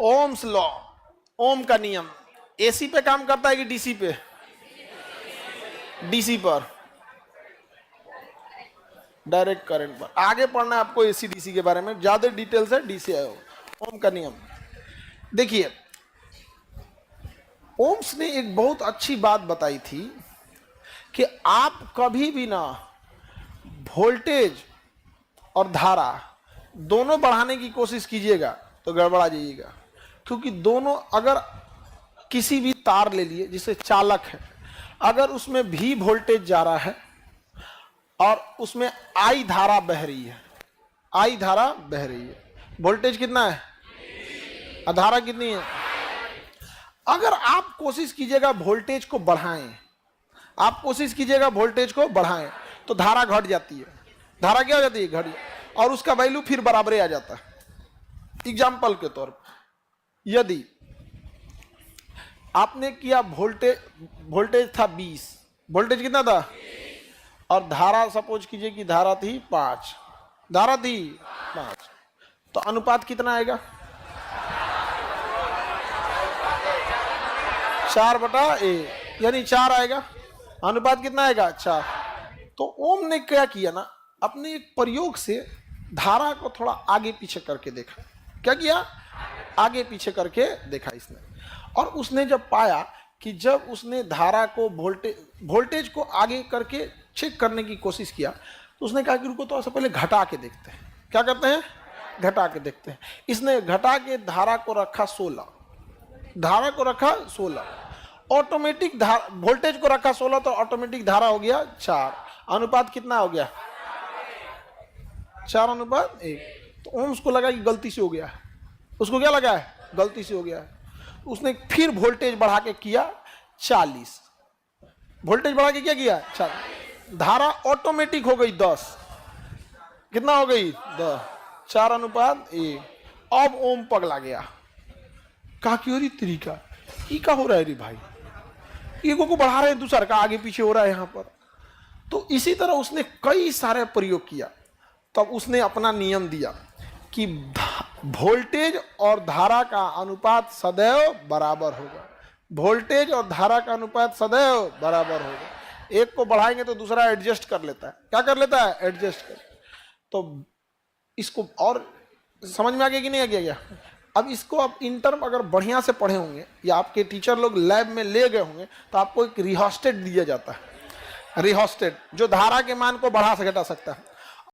Ohm's law, ओम का नियम AC पे काम करता है कि डीसी पे? डीसी पर, डायरेक्ट करंट पर। आगे पढ़ना है आपको एसी डीसी के बारे में, ज्यादा डिटेल्स है डीसी आयो। ओम का नियम देखिए, ओम्स ने एक बहुत अच्छी बात बताई थी कि आप कभी भी ना वोल्टेज और धारा दोनों बढ़ाने की कोशिश कीजिएगा तो गड़बड़ा जाइएगा, क्योंकि दोनों, अगर किसी भी तार ले लिए जिसे चालक है, अगर उसमें भी वोल्टेज जा रहा है और उसमें आई धारा बह रही है, आई धारा बह रही है, वोल्टेज कितना है और धारा कितनी है? अगर आप कोशिश कीजिएगा वोल्टेज को बढ़ाएं, आप कोशिश कीजिएगा वोल्टेज को बढ़ाएं, तो धारा घट जाती है। धारा क्या हो जाती है? घट, और उसका वैल्यू फिर बराबर आ जाता है। एग्जाम्पल के तौर पर, यदि आपने किया वोल्टेज था 20, वोल्टेज कितना था? और धारा सपोज कीजिए कि धारा थी 5, धारा थी 5, तो अनुपात कितना आएगा? 4/1, यानी 4 आएगा। अनुपात कितना आएगा? 4। तो ओम ने क्या किया ना, अपने एक प्रयोग से धारा को थोड़ा आगे पीछे करके देखा। क्या किया? आगे पीछे करके देखा इसने, और उसने जब पाया कि जब उसने धारा को वोल्टेज को आगे करके चेक करने की कोशिश किया, तो उसने कहा कि रुको तो पहले घटा के देखते हैं। क्या करते हैं? घटा के देखते हैं। इसने घटा के धारा को रखा 16, धारा को रखा 16, ऑटोमेटिक वोल्टेज को रखा 16, तो ऑटोमेटिक धारा हो गया 4। अनुपात कितना हो गया? 4/1। तो ओम्स को लगा कि गलती से हो गया, उसको क्या लगा है? गलती से हो गया। उसने फिर वोल्टेज बढ़ा के किया 40, वोल्टेज बढ़ा के क्या किया? 40। धारा ऑटोमेटिक हो गई 10। कितना हो गई? 10। 4/1। अब ओम पगला गया, कहा कि अरे तरीका ये क्या हो रहा है रे भाई, ईगो को बढ़ा रहे हैं, दूसरा का आगे पीछे हो रहा है यहाँ पर। तो इसी तरह उसने कई सारे प्रयोग किया, तब उसने अपना नियम दिया कि वोल्टेज और धारा का अनुपात सदैव बराबर होगा। वोल्टेज और धारा का अनुपात सदैव बराबर होगा। एक को बढ़ाएंगे तो दूसरा एडजस्ट कर लेता है। क्या कर लेता है? एडजस्ट कर। तो इसको और समझ में आ गया कि नहीं आ गया? अब इसको आप इंटर्म अगर बढ़िया से पढ़े होंगे या आपके टीचर लोग लैब में ले गए होंगे, तो आपको एक रिहोस्टेट दिया जाता है। रिहोस्टेट जो धारा के मान को बढ़ा से घटा सकता है।